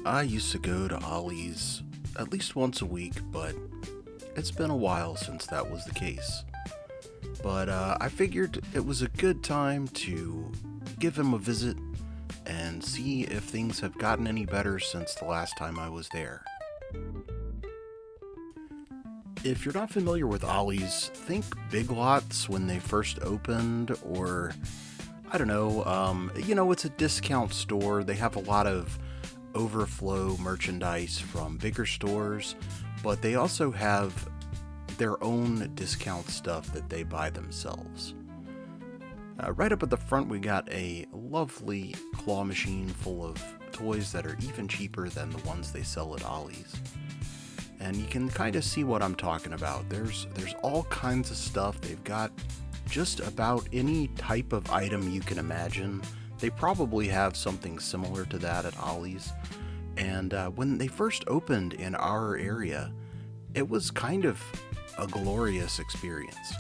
I used to go to Ollie's at least once a week, but it's been a while since that was the case. But I figured it was a good time to give him a visit and see if things have gotten any better since the last time I was there. If you're not familiar with Ollie's, think Big Lots when they first opened, or I don't know, it's a discount store. They have a lot of overflow merchandise from bigger stores, but they also have their own discount stuff that they buy themselves. Right up at the front, we got a lovely claw machine full of toys that are even cheaper than the ones they sell at Ollie's. And you can kind of see what I'm talking about. There's all kinds of stuff. They've got just about any type of item you can imagine. They probably have something similar to that at Ollie's. And when they first opened in our area, it was kind of a glorious experience.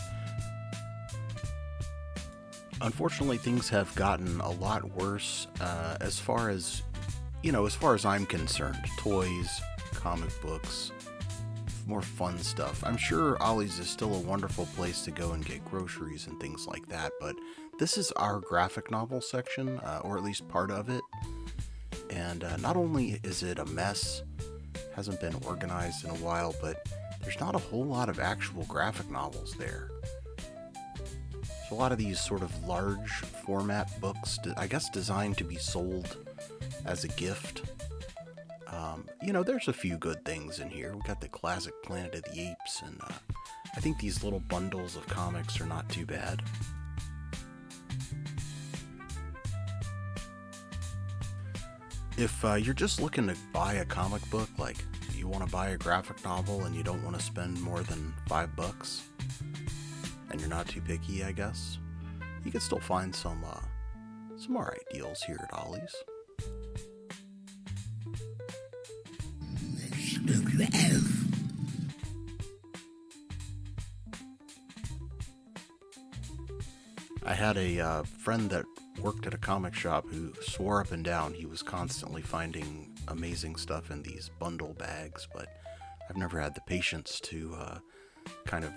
Unfortunately, things have gotten a lot worse as far as I'm concerned. Toys, comic books, more fun stuff. I'm sure Ollie's is still a wonderful place to go and get groceries and things like that, but this is our graphic novel section, or at least part of it. And not only is it a mess, hasn't been organized in a while, but there's not a whole lot of actual graphic novels there. There's a lot of these sort of large format books, I guess designed to be sold as a gift. There's a few good things in here. We got the classic Planet of the Apes, and I think these little bundles of comics are not too bad. If you're just looking to buy a comic book, like you want to buy a graphic novel and you don't want to spend more than $5, and you're not too picky, I guess, you can still find some alright deals here at Ollie's. I had a friend that worked at a comic shop who swore up and down he was constantly finding amazing stuff in these bundle bags, but I've never had the patience to kind of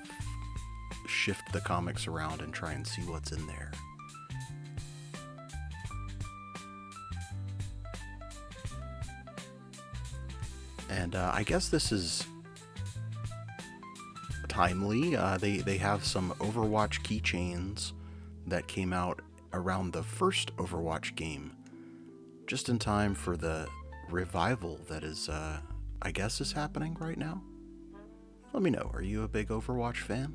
shift the comics around and try and see what's in there. And I guess this is timely. They have some Overwatch keychains that came out around the first Overwatch game, just in time for the revival that is, I guess, is happening right now. Let me know, are you a big Overwatch fan?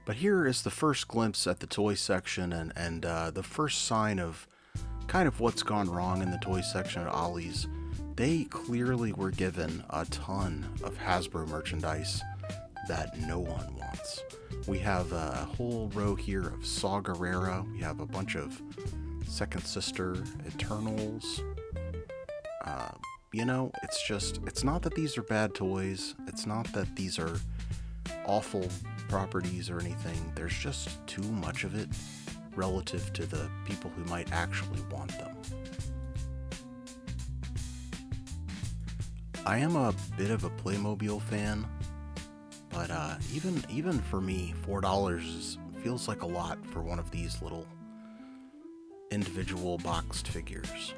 But here is the first glimpse at the toy section and the first sign of kind of what's gone wrong in the toy section at Ollie's. They clearly were given a ton of Hasbro merchandise that no one wants. We have a whole row here of Saw Gerrera. We have a bunch of Second Sister, Eternals. It's not that these are bad toys. It's not that these are awful properties or anything. There's just too much of it relative to the people who might actually want them. I am a bit of a Playmobil fan, but even for me, $4 feels like a lot for one of these little individual boxed figures.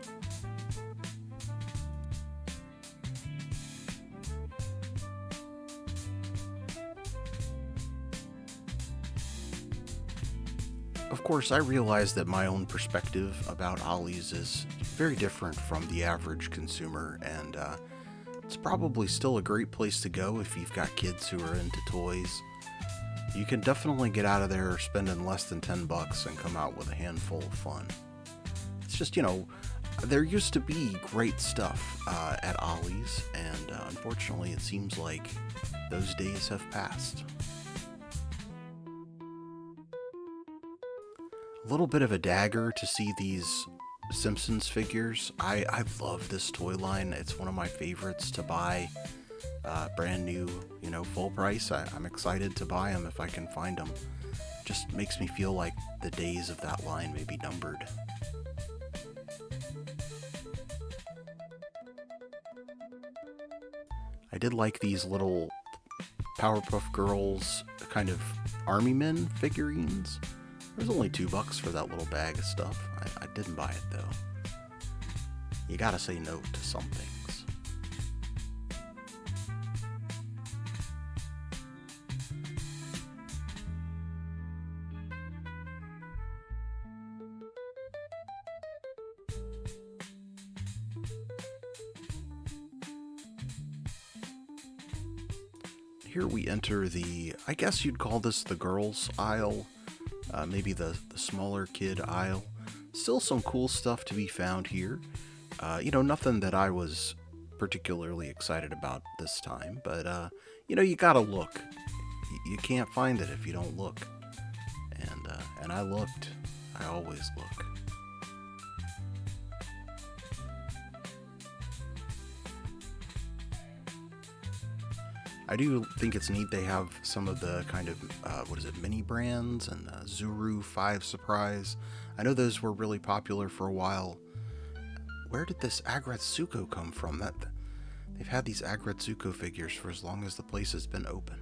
Of course, I realize that my own perspective about Ollie's is very different from the average consumer, and it's probably still a great place to go if you've got kids who are into toys. You can definitely get out of there spending less than $10 and come out with a handful of fun. It's just, there used to be great stuff at Ollie's, and unfortunately it seems like those days have passed. A little bit of a dagger to see these Simpsons figures. I love this toy line. It's one of my favorites to buy. Brand new, full price. I'm excited to buy them if I can find them. Just makes me feel like the days of that line may be numbered. I did like these little Powerpuff Girls kind of army men figurines. It was only $2 for that little bag of stuff. I didn't buy it though. You gotta say no to some things. Here we enter the, I guess you'd call this the girls aisle, maybe the smaller kid aisle. Still some cool stuff to be found here. Nothing that I was particularly excited about this time, but you gotta look. You can't find it if you don't look. And I looked. I always look. I do think it's neat they have some of the kind of, mini brands and Zuru 5 Surprise. I know those were really popular for a while. Where did this Agretsuko come from? They've had these Agretsuko figures for as long as the place has been open.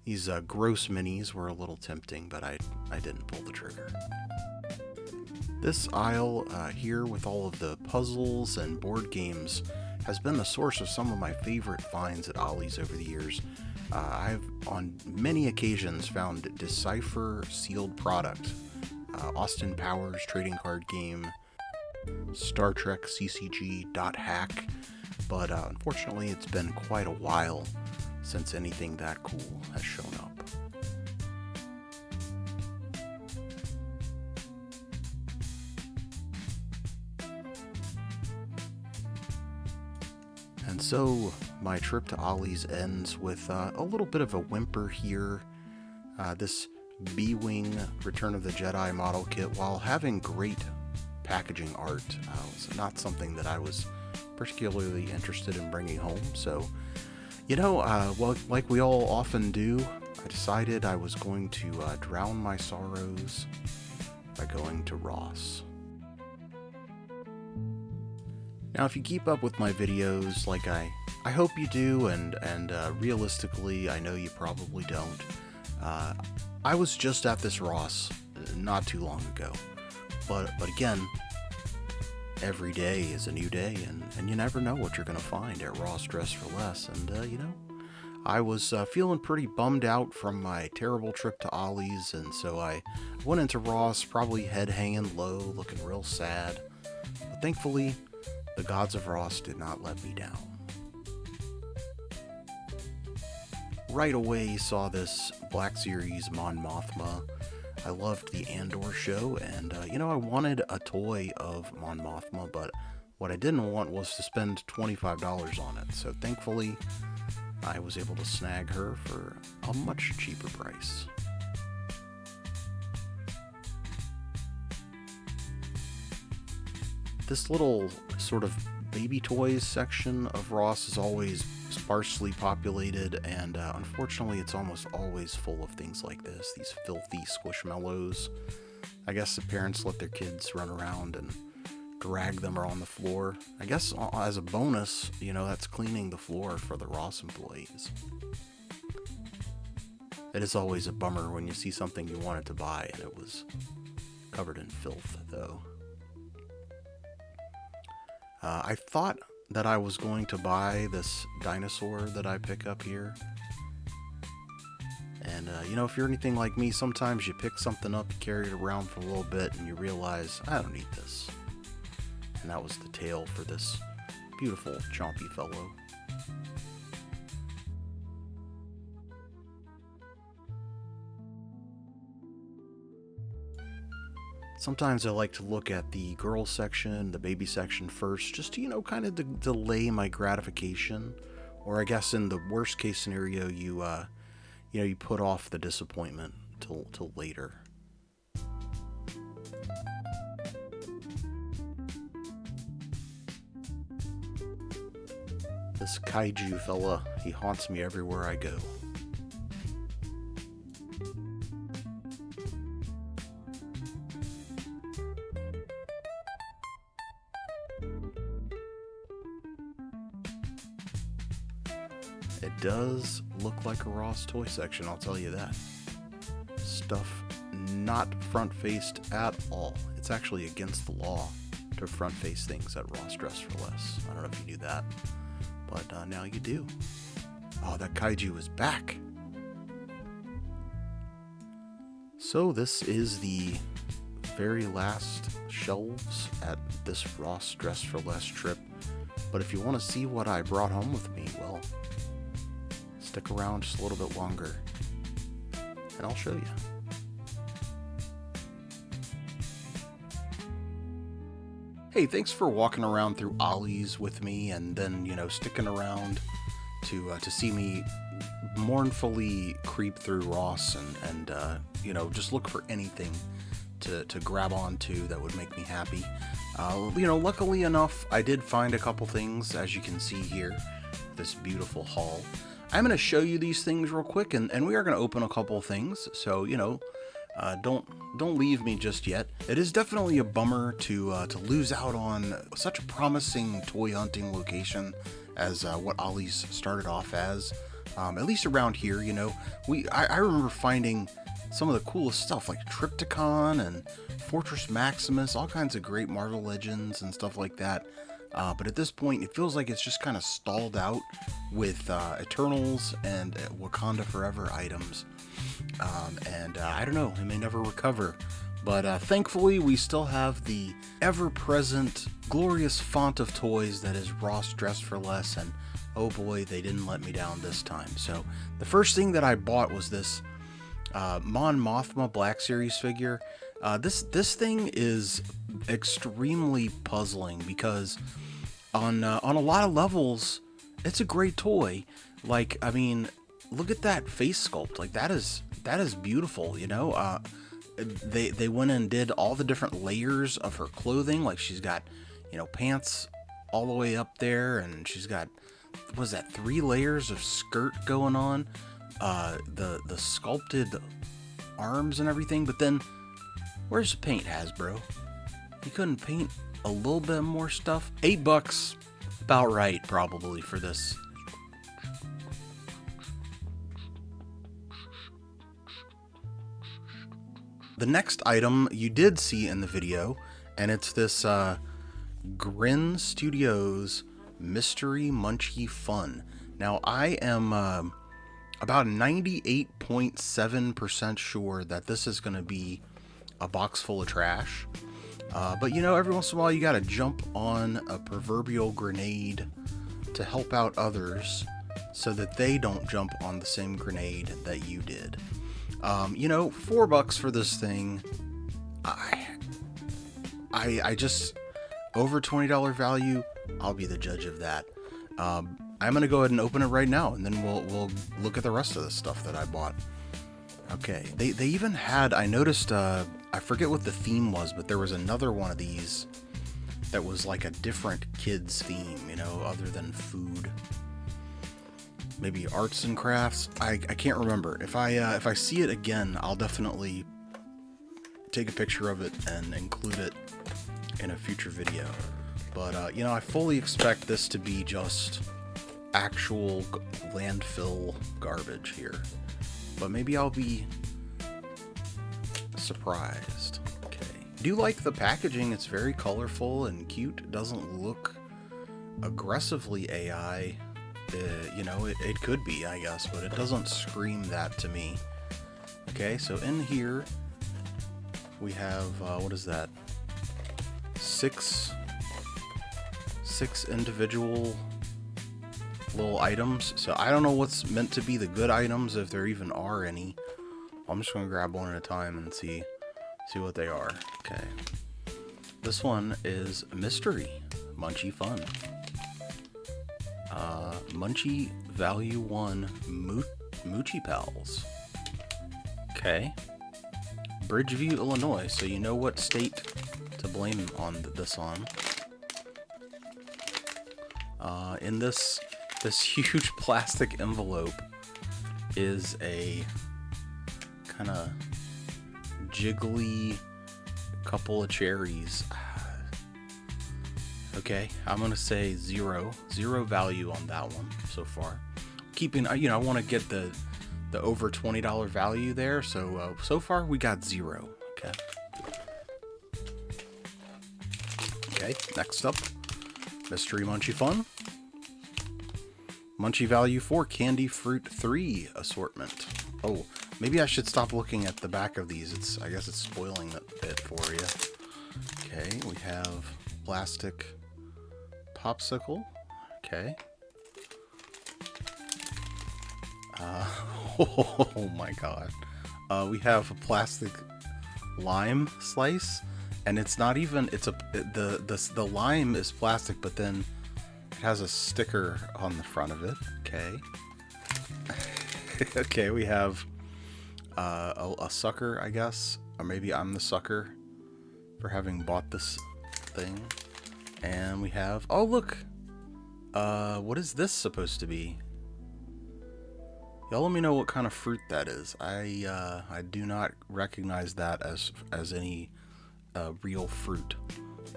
These gross minis were a little tempting, but I didn't pull the trigger. This aisle here with all of the puzzles and board games has been the source of some of my favorite finds at Ollie's over the years. I've on many occasions found Decipher sealed product, Austin Powers trading card game, Star Trek CCG .hack, but unfortunately it's been quite a while since anything that cool has shown up. And so my trip to Ollie's ends with a little bit of a whimper here. This B-Wing Return of the Jedi model kit, while having great packaging art, was not something that I was particularly interested in bringing home. So, well, like we all often do, I decided I was going to drown my sorrows by going to Ross. Now, if you keep up with my videos, like I hope you do, and realistically, I know you probably don't, I was just at this Ross not too long ago. But again, every day is a new day, and you never know what you're going to find at Ross Dress for Less. And, I was feeling pretty bummed out from my terrible trip to Ollie's, and so I went into Ross, probably head hanging low, looking real sad. But thankfully, the gods of Ross did not let me down. Right away saw this Black Series Mon Mothma. I loved the Andor show, and I wanted a toy of Mon Mothma, but what I didn't want was to spend $25 on it. So thankfully, I was able to snag her for a much cheaper price. This little sort of baby toys section of Ross is always sparsely populated, and unfortunately it's almost always full of things like this, these filthy Squishmallows. I guess the parents let their kids run around and drag them around the floor. I guess as a bonus, that's cleaning the floor for the Ross employees. It is always a bummer when you see something you wanted to buy and it was covered in filth, though. I thought that I was going to buy this dinosaur that I pick up here. And, if you're anything like me, sometimes you pick something up, you carry it around for a little bit, and you realize, I don't need this. And that was the tail for this beautiful, chompy fellow. Sometimes I like to look at the girl section, the baby section first, just to, kind of delay my gratification. Or I guess in the worst case scenario, you put off the disappointment till later. This kaiju fella, he haunts me everywhere I go. it does look like a Ross toy section, I'll tell you that. Stuff not front-faced at all. It's actually against the law to front-face things at Ross Dress for Less. I don't know if you knew that, but now you do. Oh, that kaiju is back. So this is the very last shelves at this Ross Dress for Less trip. But if you want to see what I brought home with me, well, stick around just a little bit longer, and I'll show you. Hey, thanks for walking around through Ollie's with me, and then, you know, sticking around to see me mournfully creep through Ross and you know, just look for anything to grab onto that would make me happy. You know, luckily enough, I did find a couple things, as you can see here, this beautiful haul. I'm going to show you these things real quick, and we are going to open a couple things, so, you know, don't leave me just yet. It is definitely a bummer to lose out on such a promising toy hunting location as what Ollie's started off as. At least around here, you know, I remember finding some of the coolest stuff like Triptychon and Fortress Maximus, all kinds of great Marvel Legends and stuff like that. But at this point, it feels like it's just kind of stalled out with Eternals and Wakanda Forever items. And I don't know, it may never recover. But thankfully, we still have the ever-present glorious font of toys that is Ross Dress for Less, and oh boy, they didn't let me down this time. So the first thing that I bought was this Mon Mothma Black Series figure. This thing is extremely puzzling because on a lot of levels, it's a great toy. Like, I mean, look at that face sculpt. Like, that is beautiful, you know. They went and did all the different layers of her clothing. Like, she's got, you know, pants all the way up there, and she's got, what is that, 3 layers of skirt going on. The sculpted arms and everything. But then, where's the paint, Hasbro? You couldn't paint a little bit more stuff? $8, about right, probably, for this. The next item you did see in the video, and it's this Grin Studios Mystery Munchie Fun. Now, I am about 98.7% sure that this is going to be a box full of trash. But, you know, every once in a while you got to jump on a proverbial grenade to help out others so that they don't jump on the same grenade that you did. You know, $4 for this thing. I just, over $20 value, I'll be the judge of that. I'm going to go ahead and open it right now, and then we'll look at the rest of the stuff that I bought. Okay, they even had, I noticed, I forget what the theme was, but there was another one of these that was like a different kids theme, you know, other than food. Maybe arts and crafts. I can't remember. If I see it again, I'll definitely take a picture of it and include it in a future video. But you know, I fully expect this to be just actual landfill garbage here. But maybe I'll be surprised. Okay. I do like the packaging. It's very colorful and cute. It doesn't look aggressively AI. You know, it could be, I guess, but it doesn't scream that to me. Okay, so in here we have, what is that? Six individual little items. So I don't know what's meant to be the good items, if there even are any. I'm just gonna grab one at a time and see what they are. Okay. This one is Mystery Munchie Fun. Munchie Value 1 Moochie Pals. Okay. Bridgeview, Illinois, so you know what state to blame on this on. In this huge plastic envelope is a kind of jiggly couple of cherries. Okay, I'm gonna say zero value on that one so far. keeping, I want to get the over $20 value there. So so far we got 0. Okay. Okay, next up, Mystery Munchie Fun. Munchie value 4, Candy Fruit 3 assortment. Oh, maybe I should stop looking at the back of these. I guess it's spoiling a bit for you. Okay, we have plastic popsicle. Okay. Oh my god. We have a plastic lime slice, and it's not even, the lime is plastic, but then it has a sticker on the front of it. Okay. Okay, we have a sucker, I guess, or maybe I'm the sucker for having bought this thing. And we have, oh look, what is this supposed to be? Y'all let me know what kind of fruit that is. I do not recognize that as any real fruit.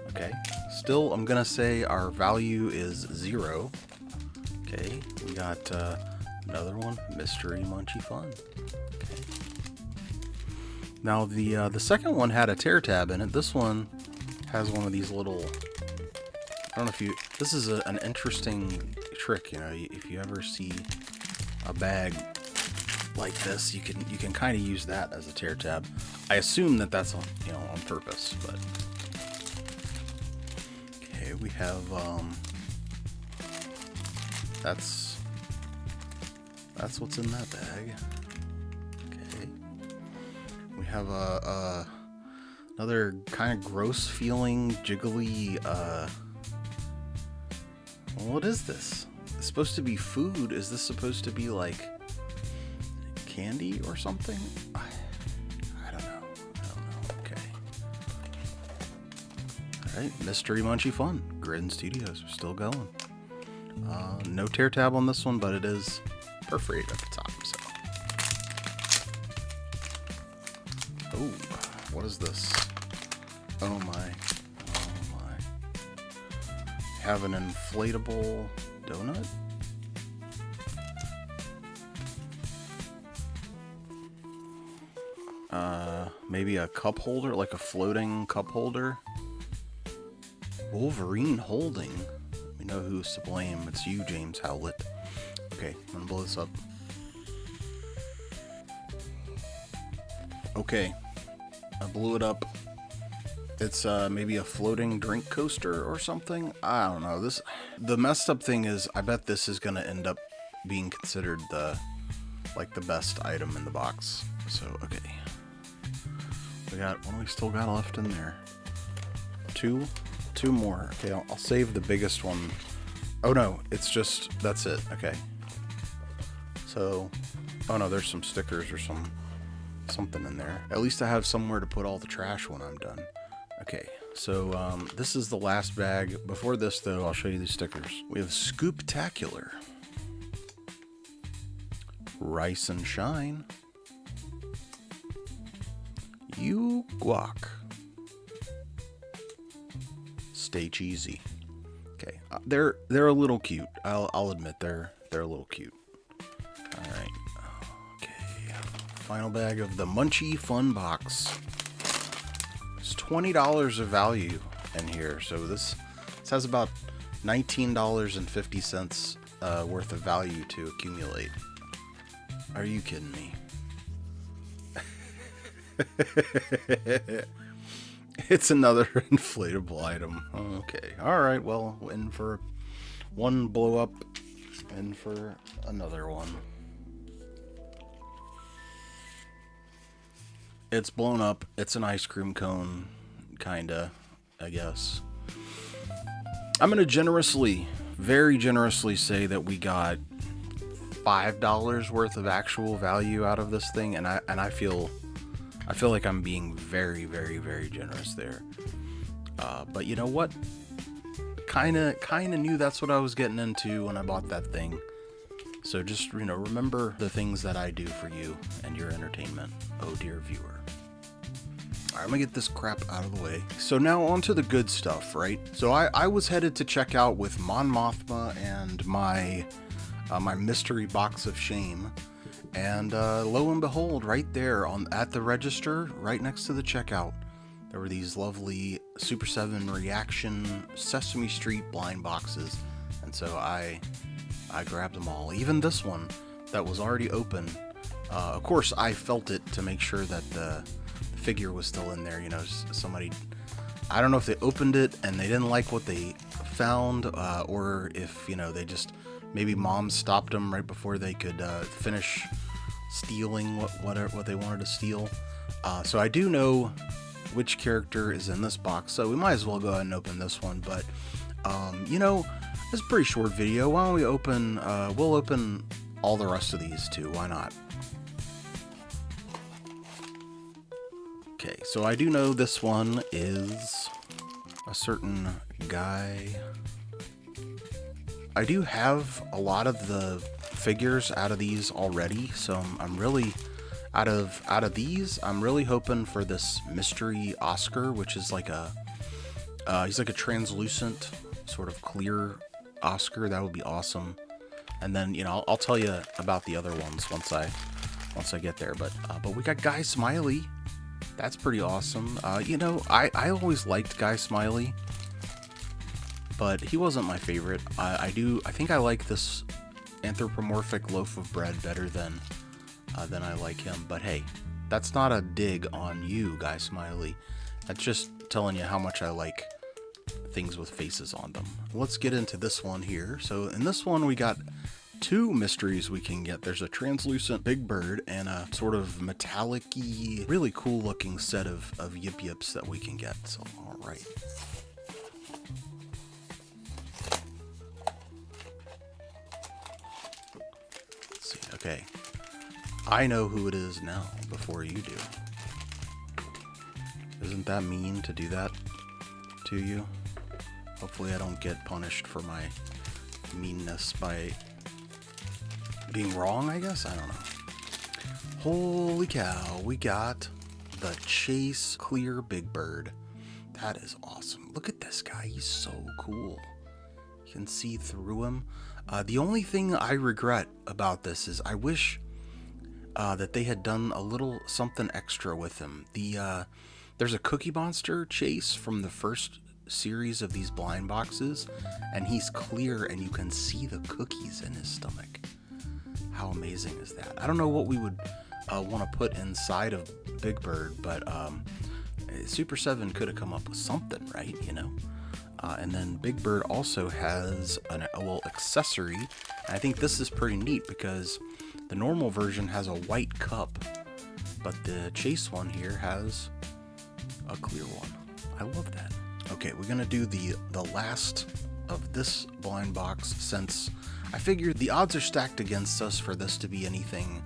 Okay, still I'm gonna say our value is 0. Okay, we got another one, Mystery Munchie Fun. Okay. Now the second one had a tear tab in it. This one has one of these little, I don't know if you, this is an interesting trick, you know, if you ever see a bag like this, you can kind of use that as a tear tab. I assume that that's on, on purpose, but okay, we have that's what's in that bag. Okay, we have another kind of gross feeling jiggly what is this? It's supposed to be food. Is this supposed to be like candy or something? I don't know. Okay. Alright, Mystery Munchie Fun. Grin Studios are still going. No tear tab on this one, but it is perforated at the top, so. Oh, what is this? Oh my. Have an inflatable donut? Maybe a cup holder, like a floating cup holder. Wolverine holding. We know who's to blame. It's you, James Howlett. Okay, I'm gonna blow this up. Okay, I blew it up. It's maybe a floating drink coaster or something. I don't know. The messed up thing is, I bet this is gonna end up being considered the best item in the box. So okay, what do we still got left in there? Two more. Okay, I'll save the biggest one. Oh no, that's it. Okay. So, oh no, there's some stickers or something in there. At least I have somewhere to put all the trash when I'm done. Okay, so this is the last bag. Before this, though, I'll show you the stickers. We have Scooptacular, Rice and Shine, You Guac, Stay Cheesy. Okay, they're a little cute. I'll admit they're a little cute. All right. Okay, final bag of the Munchie Fun box. $20 of value in here, so this has about $19.50 worth of value to accumulate. Are you kidding me? It's another inflatable item. Okay, all right, well, in for one blow up, in for another one. It's blown up. It's an ice cream cone, kinda, I guess. I'm gonna very generously say that we got $5 worth of actual value out of this thing, and I feel like I'm being very, very, very generous there. But you know what? Kinda knew that's what I was getting into when I bought that thing. So just, remember the things that I do for you and your entertainment, oh dear viewer. Alright, I'm gonna get this crap out of the way. So now on to the good stuff, right? So I was headed to check out with Mon Mothma and my my mystery box of shame. And lo and behold, right there at the register, right next to the checkout, there were these lovely Super 7 Reaction Sesame Street blind boxes. And so I grabbed them all. Even this one that was already open. Of course, I felt it to make sure that the figure was still in there. You know, somebody, I don't know if they opened it and they didn't like what they found, or if, you know, they just, maybe mom stopped them right before they could finish stealing what they wanted to steal. So I do know which character is in this box, so we might as well go ahead and open this one. But you know, it's a pretty short video. Why don't we open, we'll open all the rest of these too, why not? Okay, so I do know this one is a certain guy. I do have a lot of the figures out of these already, so I'm really out of these, I'm really hoping for this mystery Oscar, which is like a he's like a translucent sort of clear Oscar. That would be awesome. And then, you know, I'll tell you about the other ones once I get there. But we got Guy Smiley. That's pretty awesome. You know, I always liked Guy Smiley, but he wasn't my favorite. I think I like this anthropomorphic loaf of bread better than I like him. But hey, that's not a dig on you, Guy Smiley. That's just telling you how much I like things with faces on them. Let's get into this one here. So in this one, we got two mysteries we can get. There's a translucent big bird and a sort of metallic-y, really cool looking set of Yip Yips that we can get. So, all right. Let's see. Okay. I know who it is now before you do. Isn't that mean to do that to you? Hopefully I don't get punished for my meanness by being wrong, I guess? I don't know. Holy cow, we got the Chase Clear Big Bird. That is awesome. Look at this guy, he's so cool. You can see through him. The only thing I regret about this is I wish that they had done a little something extra with him. There's a Cookie Monster Chase from the first series of these blind boxes, and he's clear and you can see the cookies in his stomach. How amazing is that? I don't know what we would want to put inside of Big Bird, but Super 7 could have come up with something, right? You know. And then Big Bird also has a little accessory. And I think this is pretty neat because the normal version has a white cup, but the Chase one here has a clear one. I love that. Okay, we're gonna do the last of this blind box, since I figured the odds are stacked against us for this to be anything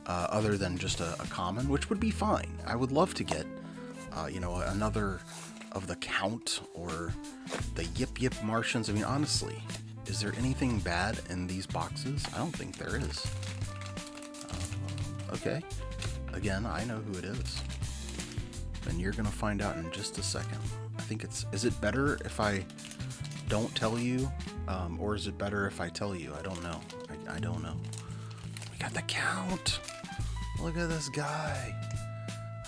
other than just a common, which would be fine. I would love to get you know, another of the Count or the Yip Yip Martians. I mean, honestly, is there anything bad in these boxes? I don't think there is. Okay, again, I know who it is, and you're gonna find out in just a second. I think is it better if I don't tell you, or is it better if I tell you? I don't know. I don't know. We got the Count. Look at this guy.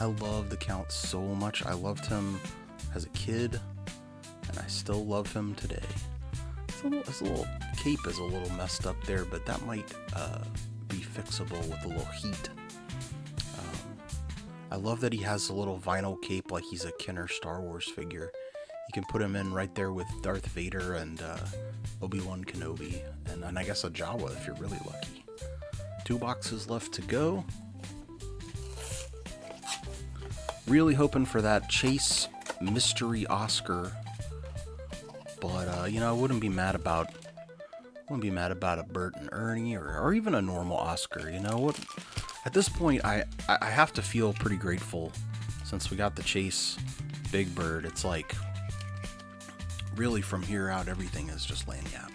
I love the Count so much. I loved him as a kid, and I still love him today. His little cape is a little messed up there, but that might be fixable with a little heat. I love that he has a little vinyl cape like he's a Kenner Star Wars figure. You can put him in right there with Darth Vader and Obi-Wan Kenobi, and I guess a Jawa if you're really lucky. 2 boxes left to go. Really hoping for that Chase Mystery Oscar, but you know, I wouldn't be mad about a Bert and Ernie or even a normal Oscar. You know what? At this point, I have to feel pretty grateful since we got the Chase Big Bird. It's like, really from here out, everything is just lanyap.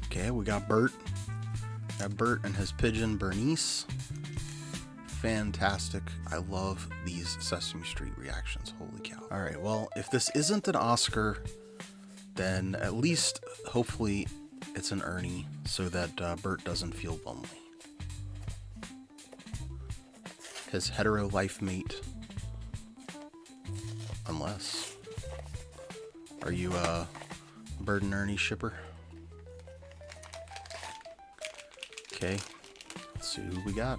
Okay, we got Bert. Got Bert and his pigeon Bernice. Fantastic. I love these Sesame Street reactions. Holy cow. Alright, well, if this isn't an Oscar, then at least, hopefully, it's an Ernie so that Bert doesn't feel lonely. His hetero life mate. Unless. Are you a Bert and Ernie shipper? Okay, let's see who we got.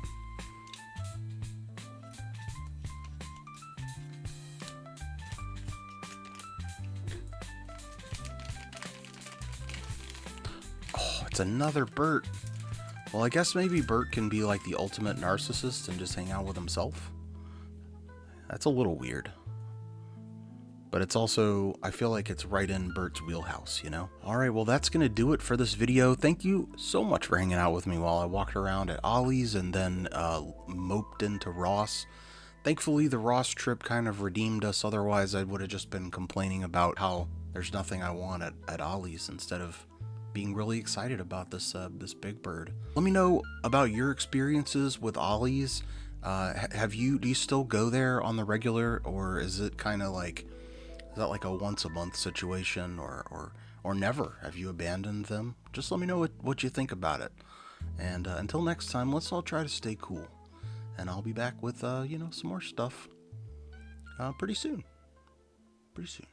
Oh, it's another Bert. Well, I guess maybe Bert can be like the ultimate narcissist and just hang out with himself. That's a little weird. But it's also, I feel like it's right in Bert's wheelhouse, you know? Alright, well that's going to do it for this video. Thank you so much for hanging out with me while I walked around at Ollie's and then moped into Ross. Thankfully, the Ross trip kind of redeemed us. Otherwise, I would have just been complaining about how there's nothing I want at Ollie's instead of being really excited about this big bird. Let me know about your experiences with Ollie's. Do you still go there on the regular, or is it kind of like, is that like a once a month situation, or never? Have you abandoned them? Just let me know what you think about it. And until next time, let's all try to stay cool. And I'll be back with some more stuff pretty soon. Pretty soon.